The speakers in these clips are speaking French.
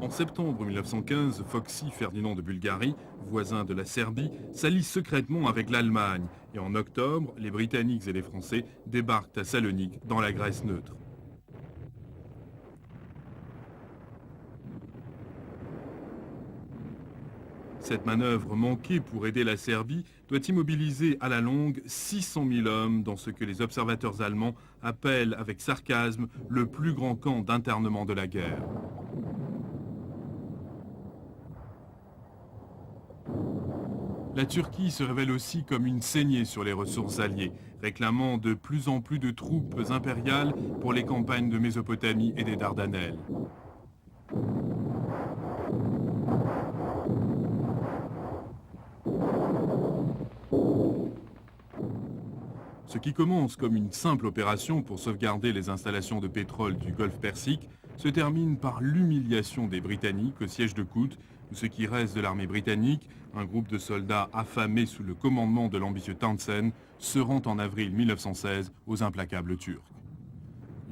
En septembre 1915, Foxy Ferdinand de Bulgarie, voisin de la Serbie, s'allie secrètement avec l'Allemagne. Et en octobre, les Britanniques et les Français débarquent à Salonique, dans la Grèce neutre. Cette manœuvre manquée pour aider la Serbie doit immobiliser à la longue 600 000 hommes dans ce que les observateurs allemands appellent avec sarcasme le plus grand camp d'internement de la guerre. La Turquie se révèle aussi comme une saignée sur les ressources alliées, réclamant de plus en plus de troupes impériales pour les campagnes de Mésopotamie et des Dardanelles. Ce qui commence comme une simple opération pour sauvegarder les installations de pétrole du Golfe Persique se termine par l'humiliation des Britanniques au siège de Kout, où ce qui reste de l'armée britannique, un groupe de soldats affamés sous le commandement de l'ambitieux Townshend, se rend en avril 1916 aux implacables Turcs.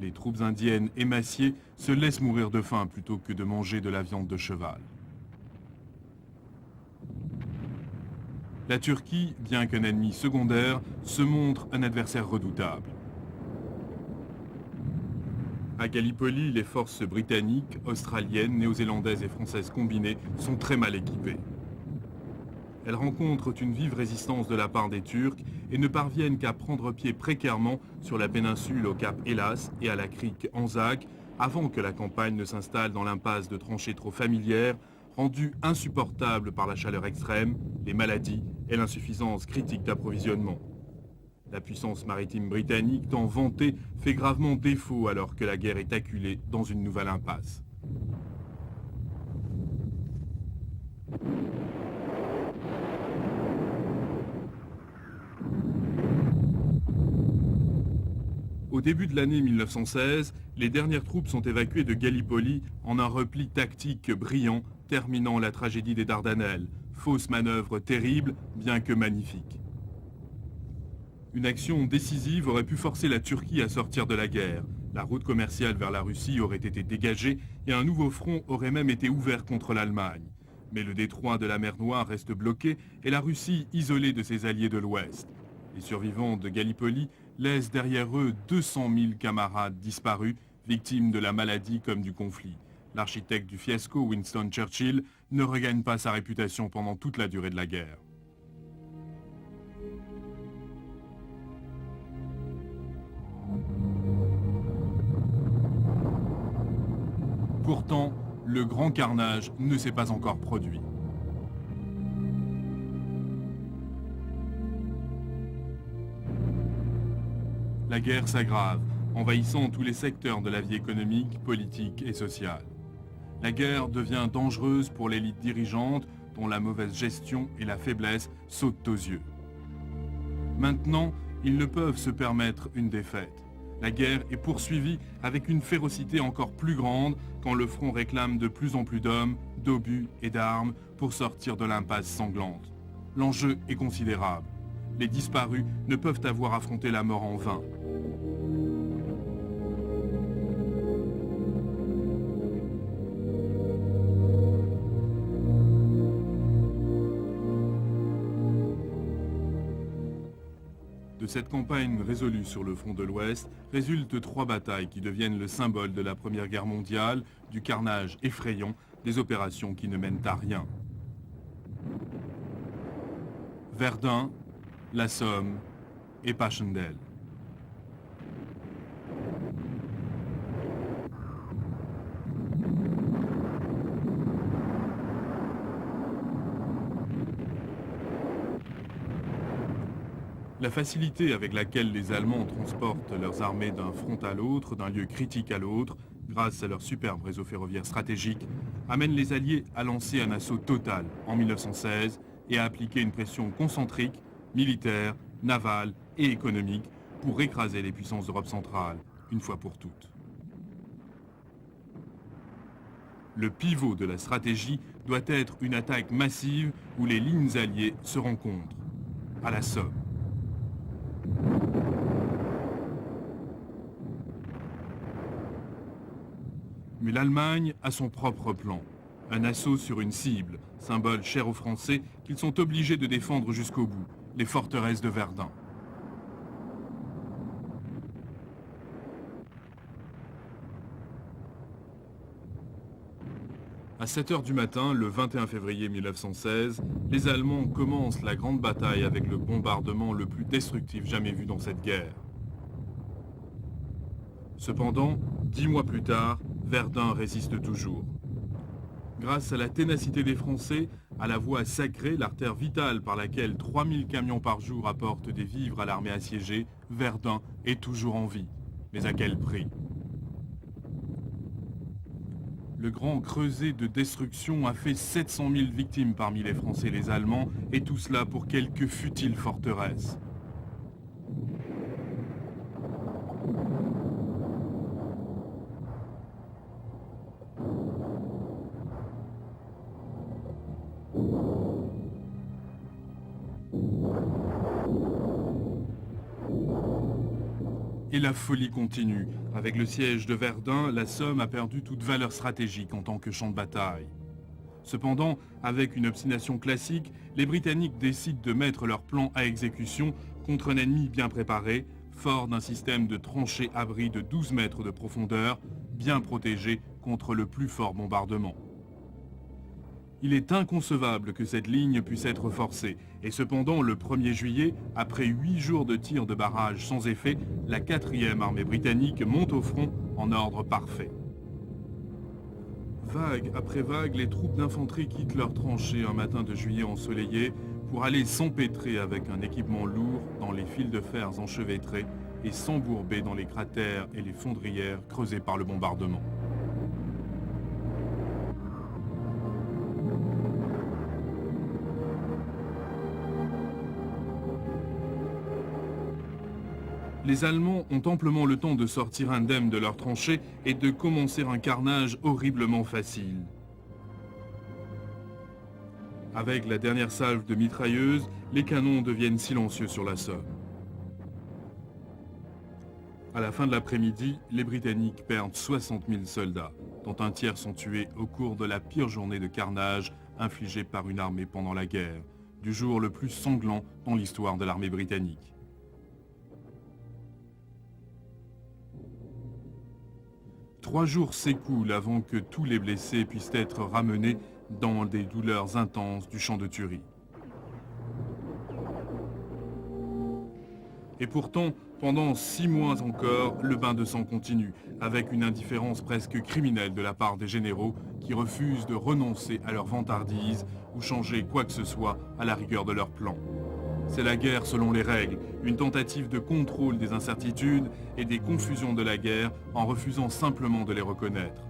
Les troupes indiennes émaciées se laissent mourir de faim plutôt que de manger de la viande de cheval. La Turquie, bien qu'un ennemi secondaire, se montre un adversaire redoutable. À Gallipoli, les forces britanniques, australiennes, néo-zélandaises et françaises combinées sont très mal équipées. Elles rencontrent une vive résistance de la part des Turcs et ne parviennent qu'à prendre pied précairement sur la péninsule au cap Hélas et à la crique Anzac avant que la campagne ne s'installe dans l'impasse de tranchées trop familières, rendue insupportable par la chaleur extrême, les maladies et l'insuffisance critique d'approvisionnement. La puissance maritime britannique, tant vantée, fait gravement défaut alors que la guerre est acculée dans une nouvelle impasse. Au début de l'année 1916, les dernières troupes sont évacuées de Gallipoli en un repli tactique brillant, terminant la tragédie des Dardanelles. Fausse manœuvre terrible, bien que magnifique. Une action décisive aurait pu forcer la Turquie à sortir de la guerre. La route commerciale vers la Russie aurait été dégagée et un nouveau front aurait même été ouvert contre l'Allemagne. Mais le détroit de la mer Noire reste bloqué et la Russie isolée de ses alliés de l'Ouest. Les survivants de Gallipoli laissent derrière eux 200 000 camarades disparus, victimes de la maladie comme du conflit. L'architecte du fiasco, Winston Churchill, ne regagne pas sa réputation pendant toute la durée de la guerre. Pourtant, le grand carnage ne s'est pas encore produit. La guerre s'aggrave, envahissant tous les secteurs de la vie économique, politique et sociale. La guerre devient dangereuse pour l'élite dirigeante dont la mauvaise gestion et la faiblesse sautent aux yeux. Maintenant, ils ne peuvent se permettre une défaite. La guerre est poursuivie avec une férocité encore plus grande quand le front réclame de plus en plus d'hommes, d'obus et d'armes pour sortir de l'impasse sanglante. L'enjeu est considérable. Les disparus ne peuvent avoir affronté la mort en vain. De cette campagne résolue sur le front de l'Ouest résultent 3 batailles qui deviennent le symbole de la Première Guerre mondiale, du carnage effrayant, des opérations qui ne mènent à rien. Verdun, la Somme et Passchendaele. La facilité avec laquelle les Allemands transportent leurs armées d'un front à l'autre, d'un lieu critique à l'autre, grâce à leur superbe réseau ferroviaire stratégique, amène les Alliés à lancer un assaut total en 1916 et à appliquer une pression concentrique, militaire, navale et économique pour écraser les puissances d'Europe centrale, une fois pour toutes. Le pivot de la stratégie doit être une attaque massive où les lignes alliées se rencontrent, à la Somme. Mais l'Allemagne a son propre plan. Un assaut sur une cible, symbole cher aux Français qu'ils sont obligés de défendre jusqu'au bout, les forteresses de Verdun. À 7 h du matin, le 21 février 1916, les Allemands commencent la grande bataille avec le bombardement le plus destructif jamais vu dans cette guerre. Cependant, 10 mois plus tard, Verdun résiste toujours. Grâce à la ténacité des Français, à la voie sacrée, l'artère vitale par laquelle 3000 camions par jour apportent des vivres à l'armée assiégée, Verdun est toujours en vie. Mais à quel prix ? Le grand creuset de destruction a fait 700 000 victimes parmi les Français et les Allemands, et tout cela pour quelques futiles forteresses. Et la folie continue. Avec le siège de Verdun, la Somme a perdu toute valeur stratégique en tant que champ de bataille. Cependant, avec une obstination classique, les Britanniques décident de mettre leur plan à exécution contre un ennemi bien préparé, fort d'un système de tranchées-abris de 12 mètres de profondeur, bien protégé contre le plus fort bombardement. Il est inconcevable que cette ligne puisse être forcée. Et cependant, le 1er juillet, après 8 jours de tirs de barrage sans effet, la 4e armée britannique monte au front en ordre parfait. Vague après vague, les troupes d'infanterie quittent leurs tranchées un matin de juillet ensoleillé pour aller s'empêtrer avec un équipement lourd dans les fils de fer enchevêtrés et s'embourber dans les cratères et les fondrières creusées par le bombardement. Les Allemands ont amplement le temps de sortir indemnes de leurs tranchées et de commencer un carnage horriblement facile. Avec la dernière salve de mitrailleuses, les canons deviennent silencieux sur la Somme. À la fin de l'après-midi, les Britanniques perdent 60 000 soldats, dont un tiers sont tués au cours de la pire journée de carnage infligée par une armée pendant la guerre, du jour le plus sanglant dans l'histoire de l'armée britannique. 3 jours s'écoulent avant que tous les blessés puissent être ramenés dans des douleurs intenses du champ de tuerie. Et pourtant, pendant 6 mois encore, le bain de sang continue, avec une indifférence presque criminelle de la part des généraux qui refusent de renoncer à leur vantardise ou changer quoi que ce soit à la rigueur de leur plan. C'est la guerre selon les règles, une tentative de contrôle des incertitudes et des confusions de la guerre en refusant simplement de les reconnaître.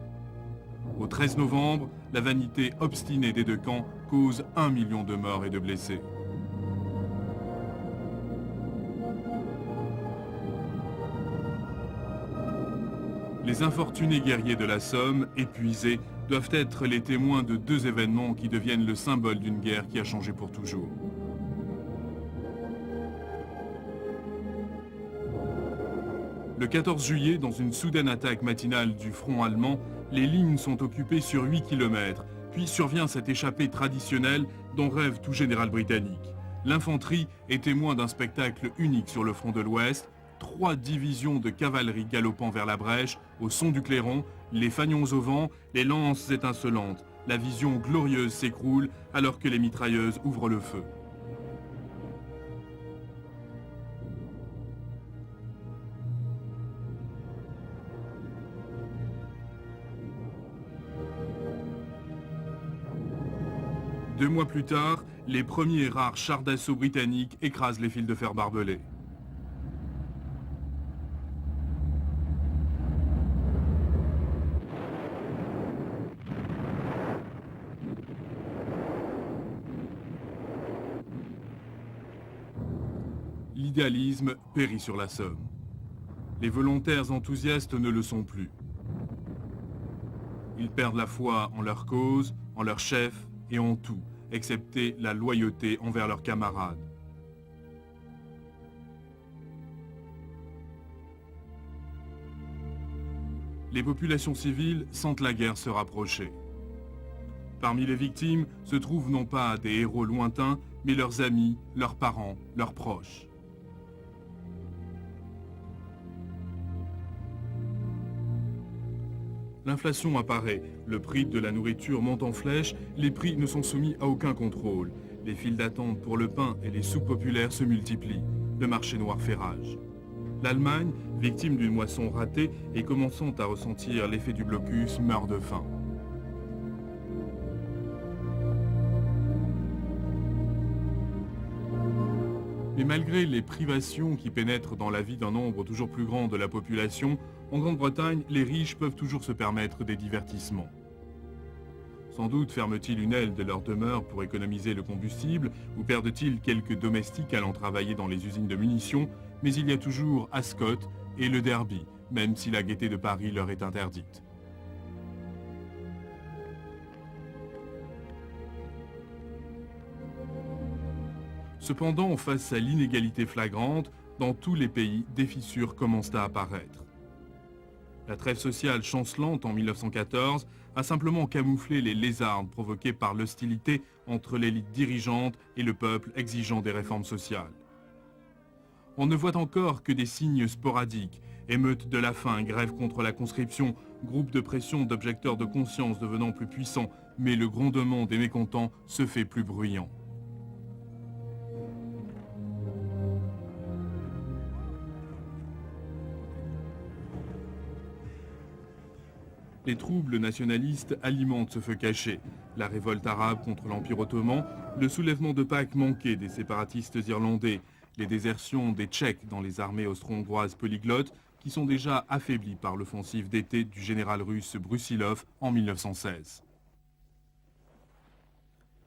Au 13 novembre, la vanité obstinée des deux camps cause 1 million de morts et de blessés. Les infortunés guerriers de la Somme, épuisés, doivent être les témoins de 2 événements qui deviennent le symbole d'une guerre qui a changé pour toujours. Le 14 juillet, dans une soudaine attaque matinale du front allemand, les lignes sont occupées sur 8 km, puis survient cette échappée traditionnelle dont rêve tout général britannique. L'infanterie est témoin d'un spectacle unique sur le front de l'Ouest, 3 divisions de cavalerie galopant vers la brèche, au son du clairon, les fanions au vent, les lances étincelantes. La vision glorieuse s'écroule alors que les mitrailleuses ouvrent le feu. Deux mois plus tard, les premiers et rares chars d'assaut britanniques écrasent les fils de fer barbelés. L'idéalisme périt sur la Somme. Les volontaires enthousiastes ne le sont plus. Ils perdent la foi en leur cause, en leur chef et en tout, excepté la loyauté envers leurs camarades. les populations civiles sentent la guerre se rapprocher. Parmi les victimes se trouvent non pas des héros lointains, mais leurs amis, leurs parents, leurs proches. L'inflation apparaît, le prix de la nourriture monte en flèche, les prix ne sont soumis à aucun contrôle. Les files d'attente pour le pain et les soupes populaires se multiplient. Le marché noir fait rage. L'Allemagne, victime d'une moisson ratée et commençant à ressentir l'effet du blocus, meurt de faim. Mais malgré les privations qui pénètrent dans la vie d'un nombre toujours plus grand de la population, en Grande-Bretagne, les riches peuvent toujours se permettre des divertissements. Sans doute ferment-ils une aile de leur demeure pour économiser le combustible, ou perdent-ils quelques domestiques allant travailler dans les usines de munitions, mais il y a toujours Ascot et le derby, même si la gaieté de Paris leur est interdite. Cependant, face à l'inégalité flagrante, dans tous les pays, des fissures commencent à apparaître. La trêve sociale chancelante en 1914 a simplement camouflé les lézardes provoquées par l'hostilité entre l'élite dirigeante et le peuple exigeant des réformes sociales. On ne voit encore que des signes sporadiques, émeutes de la faim, grève contre la conscription, groupes de pression d'objecteurs de conscience devenant plus puissants, mais le grondement des mécontents se fait plus bruyant. Les troubles nationalistes alimentent ce feu caché. La révolte arabe contre l'Empire ottoman, le soulèvement de Pâques manqué des séparatistes irlandais, les désertions des Tchèques dans les armées austro-hongroises polyglottes qui sont déjà affaiblies par l'offensive d'été du général russe Brusilov en 1916.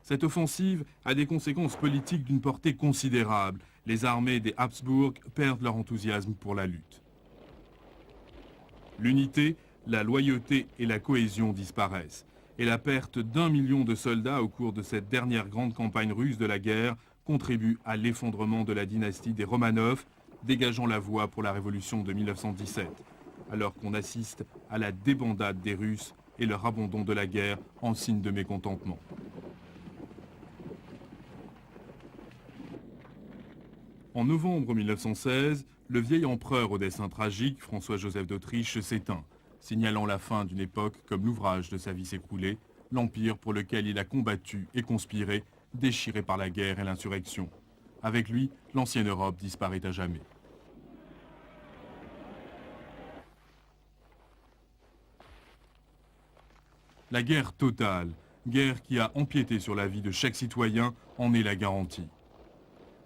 Cette offensive a des conséquences politiques d'une portée considérable. Les armées des Habsbourg perdent leur enthousiasme pour la lutte. L'unité, la loyauté et la cohésion disparaissent. Et la perte d'1 million de soldats au cours de cette dernière grande campagne russe de la guerre contribue à l'effondrement de la dynastie des Romanov, dégageant la voie pour la révolution de 1917, alors qu'on assiste à la débandade des Russes et leur abandon de la guerre en signe de mécontentement. En novembre 1916, le vieil empereur au destin tragique, François-Joseph d'Autriche, s'éteint, signalant la fin d'une époque comme l'ouvrage de sa vie s'écroulait, l'empire pour lequel il a combattu et conspiré, déchiré par la guerre et l'insurrection. Avec lui, l'ancienne Europe disparaît à jamais. La guerre totale, guerre qui a empiété sur la vie de chaque citoyen, en est la garantie.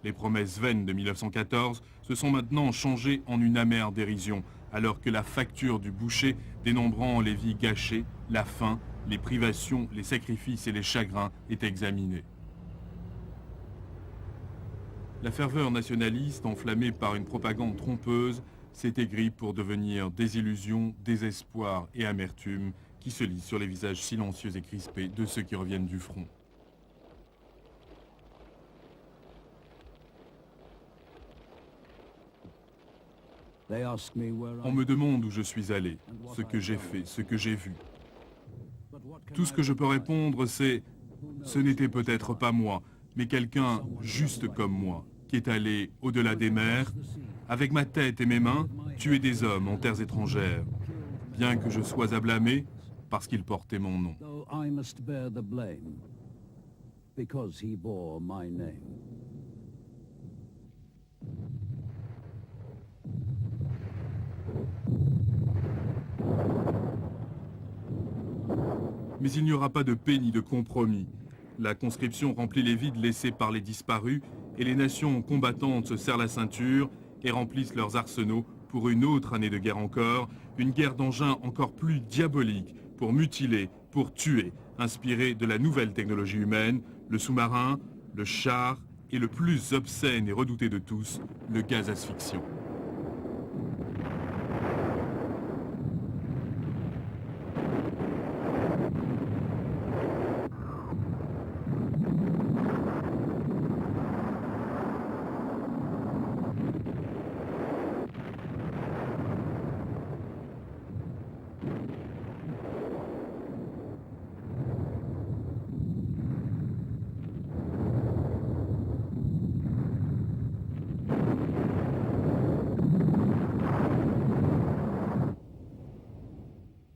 Les promesses vaines de 1914 se sont maintenant changées en une amère dérision, alors que la facture du boucher, dénombrant les vies gâchées, la faim, les privations, les sacrifices et les chagrins, est examinée. La ferveur nationaliste, enflammée par une propagande trompeuse, s'est aigrie pour devenir désillusion, désespoir et amertume qui se lisent sur les visages silencieux et crispés de ceux qui reviennent du front. On me demande où je suis allé, ce que j'ai fait, ce que j'ai vu. Tout ce que je peux répondre, c'est « ce n'était peut-être pas moi, mais quelqu'un juste comme moi, qui est allé au-delà des mers, avec ma tête et mes mains, tuer des hommes en terres étrangères, bien que je sois à blâmer, parce qu'ils portaient mon nom. » Mais il n'y aura pas de paix ni de compromis. La conscription remplit les vides laissés par les disparus et les nations combattantes se serrent la ceinture et remplissent leurs arsenaux pour une autre année de guerre encore, une guerre d'engins encore plus diabolique pour mutiler, pour tuer, inspirée de la nouvelle technologie humaine, le sous-marin, le char et le plus obscène et redouté de tous, le gaz asphyxiant.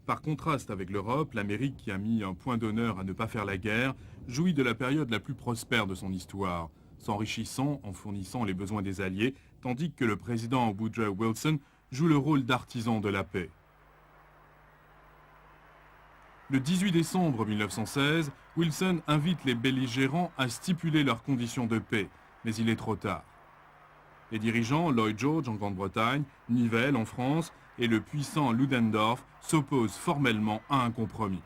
Par contraste avec l'Europe, l'Amérique, qui a mis un point d'honneur à ne pas faire la guerre, jouit de la période la plus prospère de son histoire, s'enrichissant en fournissant les besoins des Alliés, tandis que le président Woodrow Wilson joue le rôle d'artisan de la paix. Le 18 décembre 1916, Wilson invite les belligérants à stipuler leurs conditions de paix, mais il est trop tard. Les dirigeants, Lloyd George en Grande-Bretagne, Nivelle en France et le puissant Ludendorff s'opposent formellement à un compromis.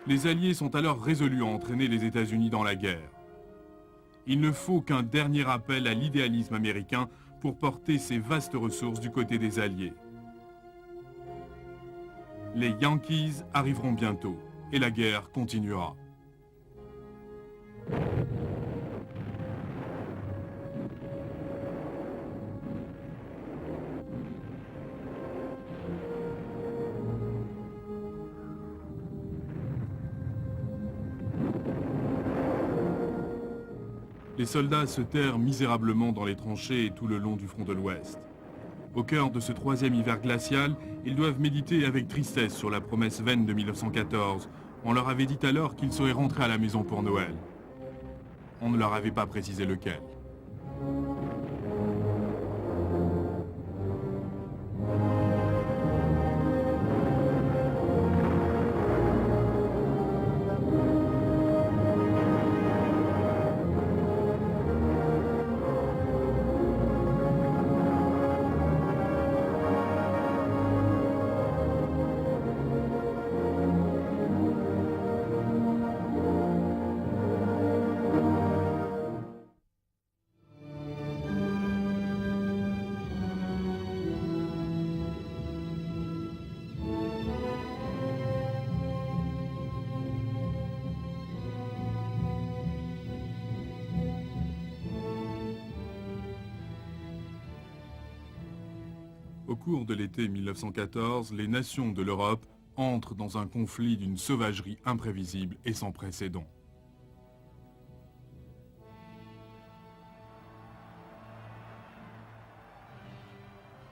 Les Alliés sont alors résolus à entraîner les États-Unis dans la guerre. Il ne faut qu'un dernier appel à l'idéalisme américain pour porter ces vastes ressources du côté des Alliés. Les Yankees arriveront bientôt et la guerre continuera. Les soldats se terrent misérablement dans les tranchées et tout le long du front de l'Ouest. Au cœur de ce troisième hiver glacial, ils doivent méditer avec tristesse sur la promesse vaine de 1914. On leur avait dit alors qu'ils seraient rentrés à la maison pour Noël. On ne leur avait pas précisé lequel. Au cours de l'été 1914, les nations de l'Europe entrent dans un conflit d'une sauvagerie imprévisible et sans précédent.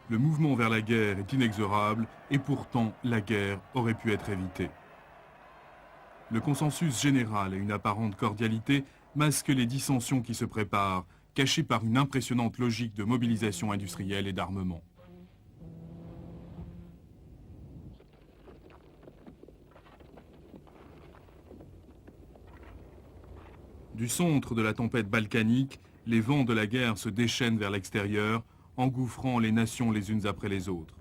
Le mouvement vers la guerre est inexorable et pourtant la guerre aurait pu être évitée. Le consensus général et une apparente cordialité masquent les dissensions qui se préparent, cachées par une impressionnante logique de mobilisation industrielle et d'armement. Du centre de la tempête balkanique, les vents de la guerre se déchaînent vers l'extérieur, engouffrant les nations les unes après les autres.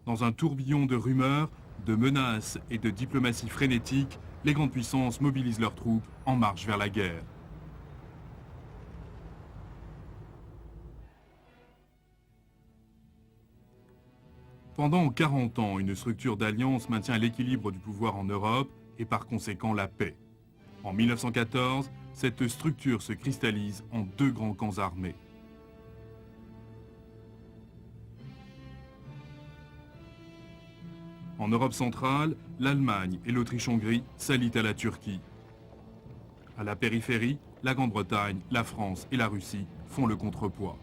Dans un tourbillon de rumeurs, de menaces et de diplomatie frénétique, les grandes puissances mobilisent leurs troupes en marche vers la guerre. Pendant 40 ans, une structure d'alliance maintient l'équilibre du pouvoir en Europe et par conséquent la paix. En 1914, cette structure se cristallise en deux grands camps armés. En Europe centrale, l'Allemagne et l'Autriche-Hongrie s'allient à la Turquie. À la périphérie, la Grande-Bretagne, la France et la Russie font le contrepoids.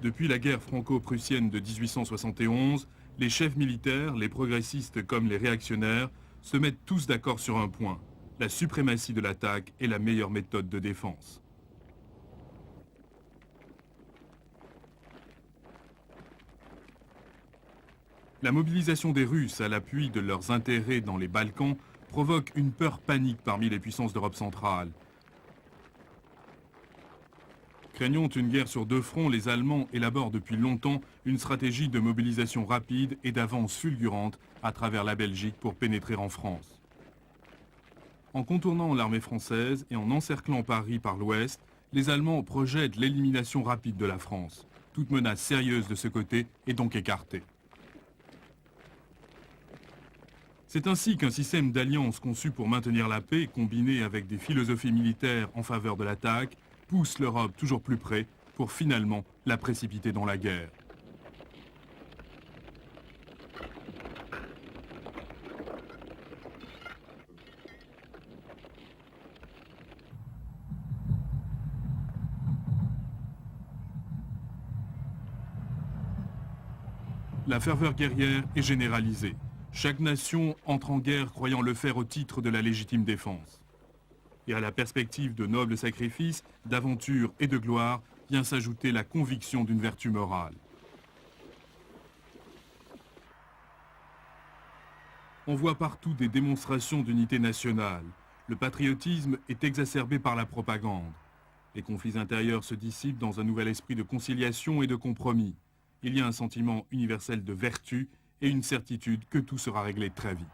Depuis la guerre franco-prussienne de 1871, les chefs militaires, les progressistes comme les réactionnaires, se mettent tous d'accord sur un point. La suprématie de l'attaque est la meilleure méthode de défense. La mobilisation des Russes à l'appui de leurs intérêts dans les Balkans provoque une peur panique parmi les puissances d'Europe centrale. Craignant une guerre sur deux fronts, les Allemands élaborent depuis longtemps une stratégie de mobilisation rapide et d'avance fulgurante à travers la Belgique pour pénétrer en France. En contournant l'armée française et en encerclant Paris par l'ouest, les Allemands projettent l'élimination rapide de la France. Toute menace sérieuse de ce côté est donc écartée. C'est ainsi qu'un système d'alliance conçu pour maintenir la paix, combiné avec des philosophies militaires en faveur de l'attaque, pousse l'Europe toujours plus près pour finalement la précipiter dans la guerre. La ferveur guerrière est généralisée. Chaque nation entre en guerre croyant le faire au titre de la légitime défense. Et à la perspective de nobles sacrifices, d'aventures et de gloire, vient s'ajouter la conviction d'une vertu morale. On voit partout des démonstrations d'unité nationale. Le patriotisme est exacerbé par la propagande. Les conflits intérieurs se dissipent dans un nouvel esprit de conciliation et de compromis. Il y a un sentiment universel de vertu et une certitude que tout sera réglé très vite.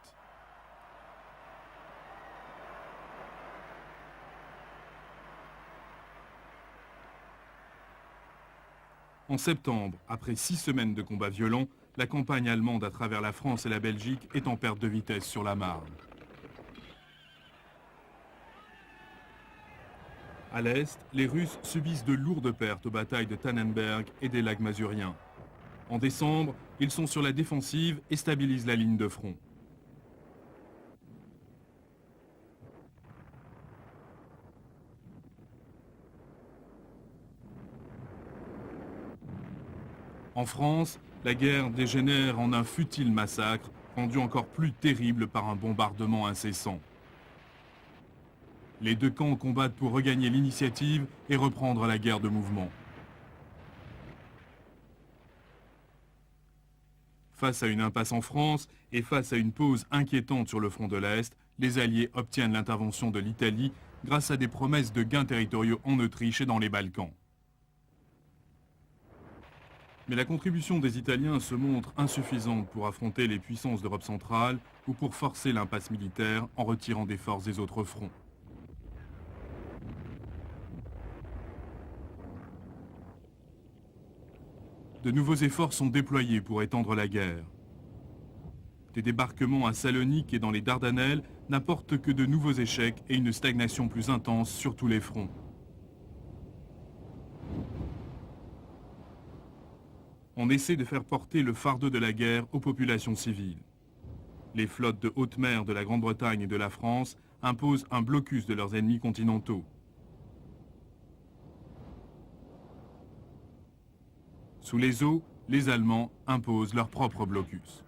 En septembre, après 6 semaines de combats violents, la campagne allemande à travers la France et la Belgique est en perte de vitesse sur la Marne. À l'est, les Russes subissent de lourdes pertes aux batailles de Tannenberg et des lacs Masuriens. En décembre, ils sont sur la défensive et stabilisent la ligne de front. En France, la guerre dégénère en un futile massacre, rendu encore plus terrible par un bombardement incessant. Les deux camps combattent pour regagner l'initiative et reprendre la guerre de mouvement. Face à une impasse en France et face à une pause inquiétante sur le front de l'Est, les Alliés obtiennent l'intervention de l'Italie grâce à des promesses de gains territoriaux en Autriche et dans les Balkans. Mais la contribution des Italiens se montre insuffisante pour affronter les puissances d'Europe centrale ou pour forcer l'impasse militaire en retirant des forces des autres fronts. De nouveaux efforts sont déployés pour étendre la guerre. Des débarquements à Salonique et dans les Dardanelles n'apportent que de nouveaux échecs et une stagnation plus intense sur tous les fronts. On essaie de faire porter le fardeau de la guerre aux populations civiles. Les flottes de haute mer de la Grande-Bretagne et de la France imposent un blocus de leurs ennemis continentaux. Sous les eaux, les Allemands imposent leur propre blocus.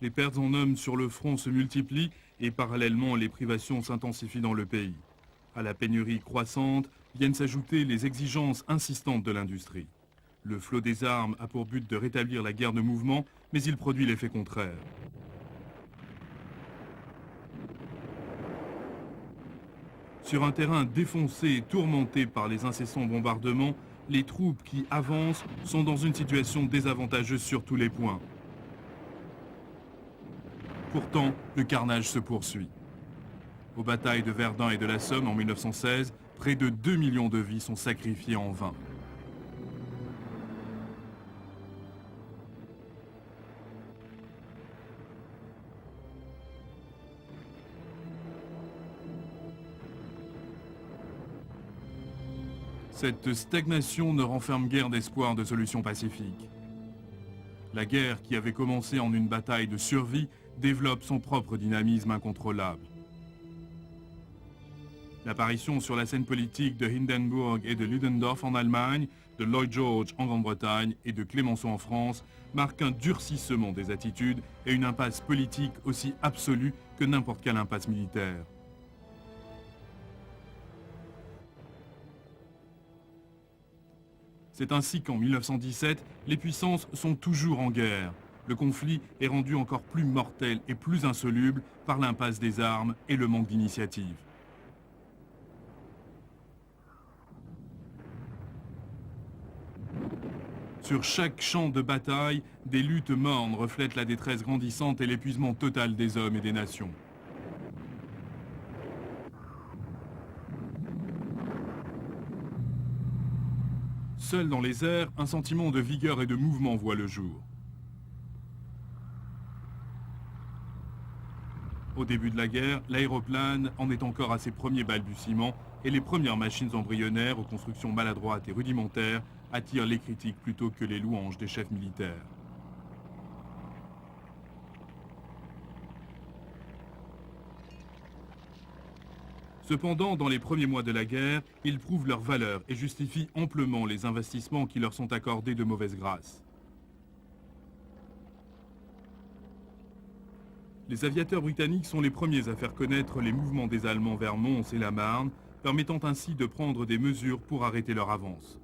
Les pertes en hommes sur le front se multiplient et parallèlement les privations s'intensifient dans le pays. À la pénurie croissante viennent s'ajouter les exigences insistantes de l'industrie. Le flot des armes a pour but de rétablir la guerre de mouvement, mais il produit l'effet contraire. Sur un terrain défoncé et tourmenté par les incessants bombardements, les troupes qui avancent sont dans une situation désavantageuse sur tous les points. Pourtant, le carnage se poursuit. Aux batailles de Verdun et de la Somme en 1916, près de 2 millions de vies sont sacrifiées en vain. Cette stagnation ne renferme guère d'espoir de solution pacifique. La guerre, qui avait commencé en une bataille de survie, développe son propre dynamisme incontrôlable. L'apparition sur la scène politique de Hindenburg et de Ludendorff en Allemagne, de Lloyd George en Grande-Bretagne et de Clémenceau en France marque un durcissement des attitudes et une impasse politique aussi absolue que n'importe quelle impasse militaire. C'est ainsi qu'en 1917, les puissances sont toujours en guerre. Le conflit est rendu encore plus mortel et plus insoluble par l'impasse des armes et le manque d'initiative. Sur chaque champ de bataille, des luttes mornes reflètent la détresse grandissante et l'épuisement total des hommes et des nations. Seul dans les airs, un sentiment de vigueur et de mouvement voit le jour. Au début de la guerre, l'aéroplane en est encore à ses premiers balbutiements et les premières machines embryonnaires aux constructions maladroites et rudimentaires attirent les critiques plutôt que les louanges des chefs militaires. Cependant, dans les premiers mois de la guerre, ils prouvent leur valeur et justifient amplement les investissements qui leur sont accordés de mauvaise grâce. Les aviateurs britanniques sont les premiers à faire connaître les mouvements des Allemands vers Mons et la Marne, permettant ainsi de prendre des mesures pour arrêter leur avance.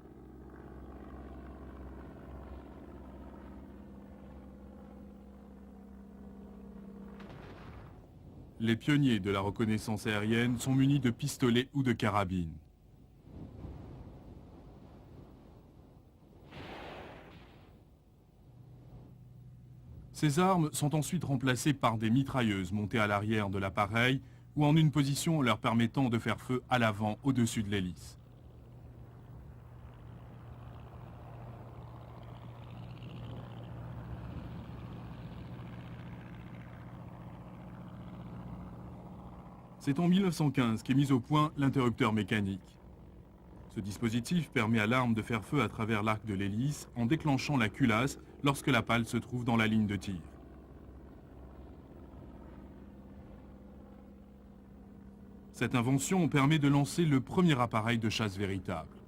Les pionniers de la reconnaissance aérienne sont munis de pistolets ou de carabines. Ces armes sont ensuite remplacées par des mitrailleuses montées à l'arrière de l'appareil ou en une position leur permettant de faire feu à l'avant au-dessus de l'hélice. C'est en 1915 qu'est mis au point l'interrupteur mécanique. Ce dispositif permet à l'arme de faire feu à travers l'arc de l'hélice en déclenchant la culasse lorsque la pale se trouve dans la ligne de tir. Cette invention permet de lancer le premier appareil de chasse véritable.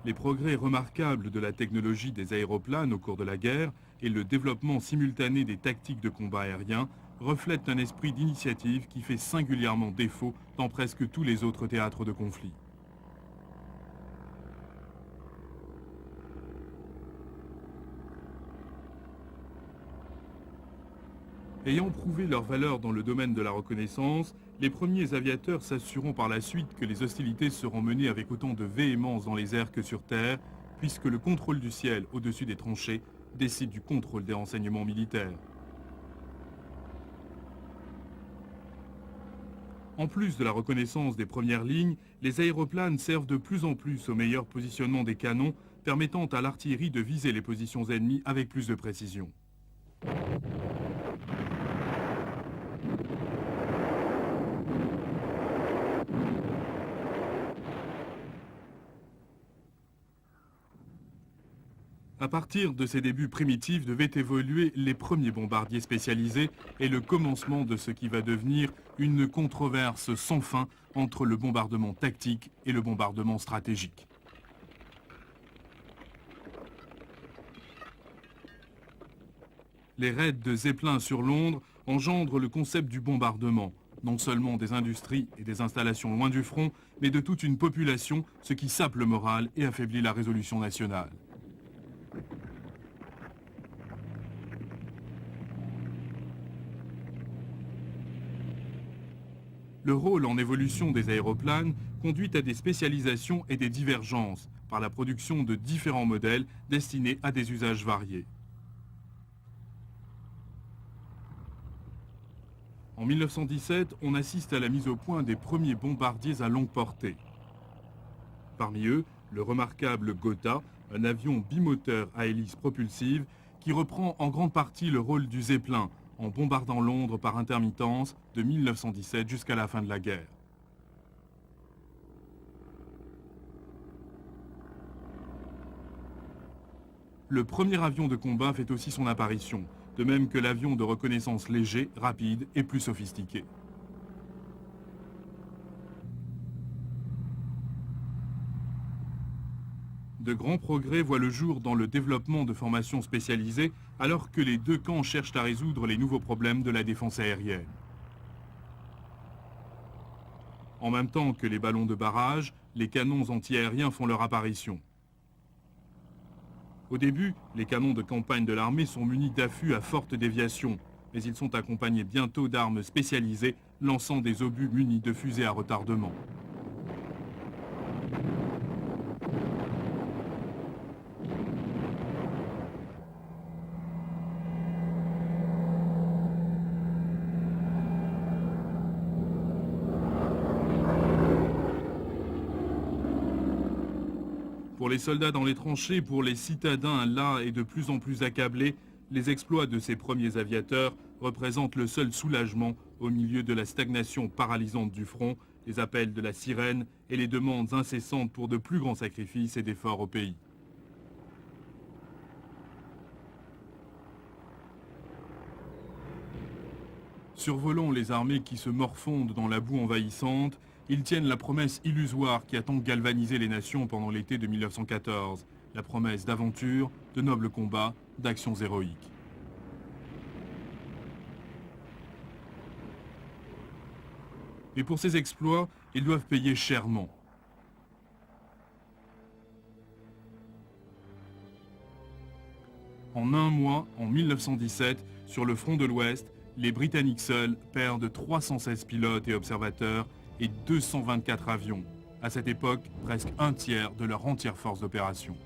Les progrès remarquables de la technologie des aéroplanes au cours de la guerre et le développement simultané des tactiques de combat aérien reflètent un esprit d'initiative qui fait singulièrement défaut dans presque tous les autres théâtres de conflit. Ayant prouvé leur valeur dans le domaine de la reconnaissance, les premiers aviateurs s'assureront par la suite que les hostilités seront menées avec autant de véhémence dans les airs que sur terre, puisque le contrôle du ciel au-dessus des tranchées décide du contrôle des renseignements militaires. En plus de la reconnaissance des premières lignes, les aéroplanes servent de plus en plus au meilleur positionnement des canons, permettant à l'artillerie de viser les positions ennemies avec plus de précision. À partir de ces débuts primitifs devaient évoluer les premiers bombardiers spécialisés et le commencement de ce qui va devenir une controverse sans fin entre le bombardement tactique et le bombardement stratégique. Les raids de Zeppelin sur Londres engendrent le concept du bombardement, non seulement des industries et des installations loin du front, mais de toute une population, ce qui sape le moral et affaiblit la résolution nationale. Le rôle en évolution des aéroplanes conduit à des spécialisations et des divergences par la production de différents modèles destinés à des usages variés. En 1917, on assiste à la mise au point des premiers bombardiers à longue portée. Parmi eux, le remarquable Gotha, un avion bimoteur à hélice propulsive qui reprend en grande partie le rôle du Zeppelin en bombardant Londres par intermittence de 1917 jusqu'à la fin de la guerre. Le premier avion de combat fait aussi son apparition, de même que l'avion de reconnaissance léger, rapide et plus sophistiqué. De grands progrès voient le jour dans le développement de formations spécialisées, alors que les deux camps cherchent à résoudre les nouveaux problèmes de la défense aérienne. En même temps que les ballons de barrage, les canons antiaériens font leur apparition. Au début, les canons de campagne de l'armée sont munis d'affûts à forte déviation, mais ils sont accompagnés bientôt d'armes spécialisées lançant des obus munis de fusées à retardement. Pour les soldats dans les tranchées, pour les citadins là et de plus en plus accablés, les exploits de ces premiers aviateurs représentent le seul soulagement au milieu de la stagnation paralysante du front, les appels de la sirène et les demandes incessantes pour de plus grands sacrifices et d'efforts au pays. Survolant les armées qui se morfondent dans la boue envahissante, ils tiennent la promesse illusoire qui a tant galvanisé les nations pendant l'été de 1914. La promesse d'aventure, de nobles combats, d'actions héroïques. Et pour ces exploits, ils doivent payer chèrement. En un mois, en 1917, sur le front de l'Ouest, les Britanniques seuls perdent 316 pilotes et observateurs et 224 avions. À cette époque, presque un tiers de leur entière force d'opération.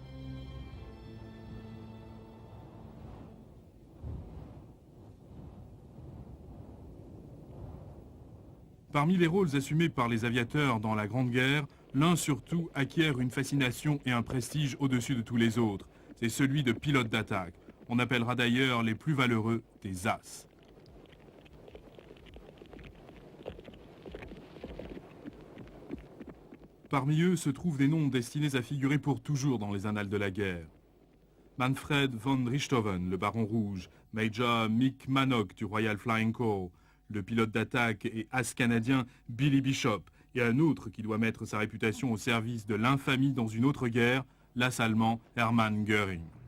Parmi les rôles assumés par les aviateurs dans la Grande Guerre, l'un surtout acquiert une fascination et un prestige au-dessus de tous les autres. C'est celui de pilote d'attaque. On appellera d'ailleurs les plus valeureux des As. Parmi eux se trouvent des noms destinés à figurer pour toujours dans les annales de la guerre. Manfred von Richthofen, le Baron Rouge, Major Mick Manock du Royal Flying Corps, le pilote d'attaque et as canadien Billy Bishop, et un autre qui doit mettre sa réputation au service de l'infamie dans une autre guerre, l'as allemand Hermann Göring.